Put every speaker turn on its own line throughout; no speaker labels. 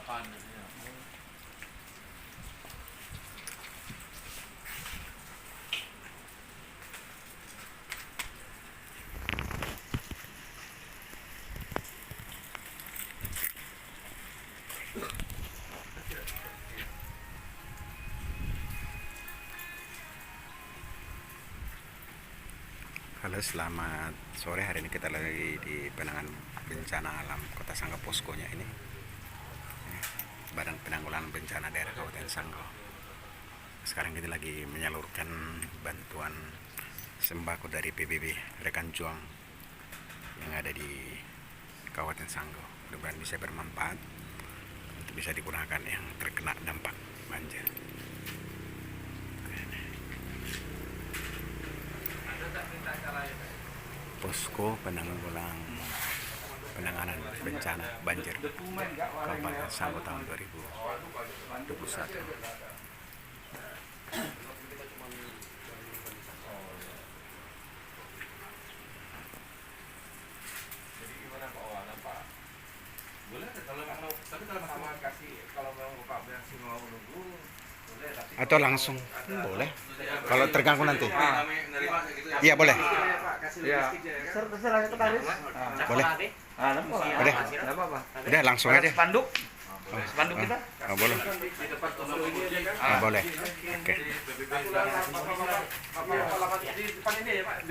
Halo, selamat sore. Hari ini kita lagi di penanganan bencana alam Kota Sanggau. Poskonya ini Badan Penanggulangan Bencana Daerah Kabupaten Sanggau. Sekarang kita lagi menyalurkan bantuan sembako dari PBB Rekan Juang yang ada di Kabupaten Sanggau. Mudah-mudahan bisa bermanfaat untuk bisa digunakan yang terkena dampak banjir. Posko penanganan bencana banjir Kabupaten Sanggau tahun 2021. Atau langsung boleh kalau terganggu nanti. Iya boleh.
Ya, terserah sekretaris.
Boleh.
Boleh.
Udah langsung aja.
Spanduk. Spanduk kita.
Oh, boleh. Oh, boleh. Oke.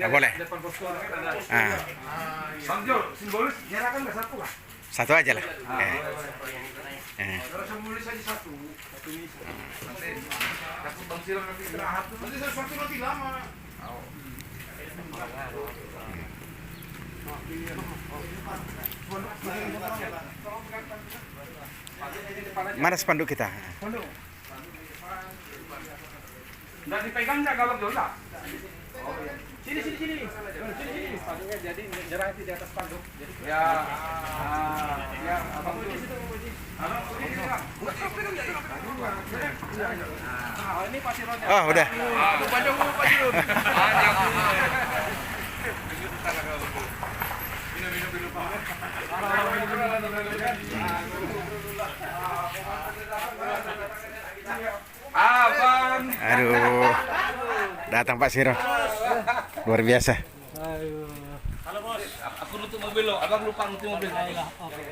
Oh, boleh.
Simbolis nyerahkan nggak satu lah.
Satu aja lah.
Simbolis aja satu. Nanti Bang Silang nanti istirahat. Nanti sesuatu nanti lama.
Mana spanduk kita?
Spanduk. Nggak dipegang nggak gawat dosa. Sini. Spanduknya jadi nyerah itu di atas spanduk. Ya. Ya, abang di situ Puji. Ini pasironnya.
Oh, udah.
Lupa dong, Pak. Abang.
Aduh. Datang Pak Siro. Luar biasa.
Halo bos, aku nutup mobil lo, abang lupa nutup mobil. Oke.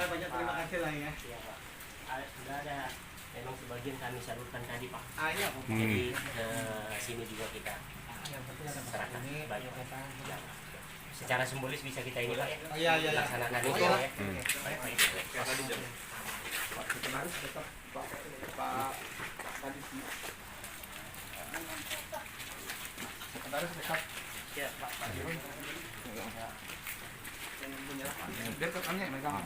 Banyak terima kasih lah ya.
Sudah ada, memang sebagian kami salurkan tadi Pak.
Iya.
Jadi sini juga kita
Yang penting ada
serahkan.
ini.
Baik. Secara simbolis bisa kita ini Pak ya.
Iya.
Laksanakan itu ya. Baik.
Sekretaris tetap Pak Kadisi. Sekretaris tetap.
Ya Pak.
Biar ketannya megang.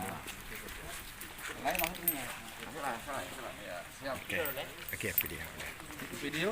Lain maksudnya. Salah. Ya, siap.
Oke, video.
Video.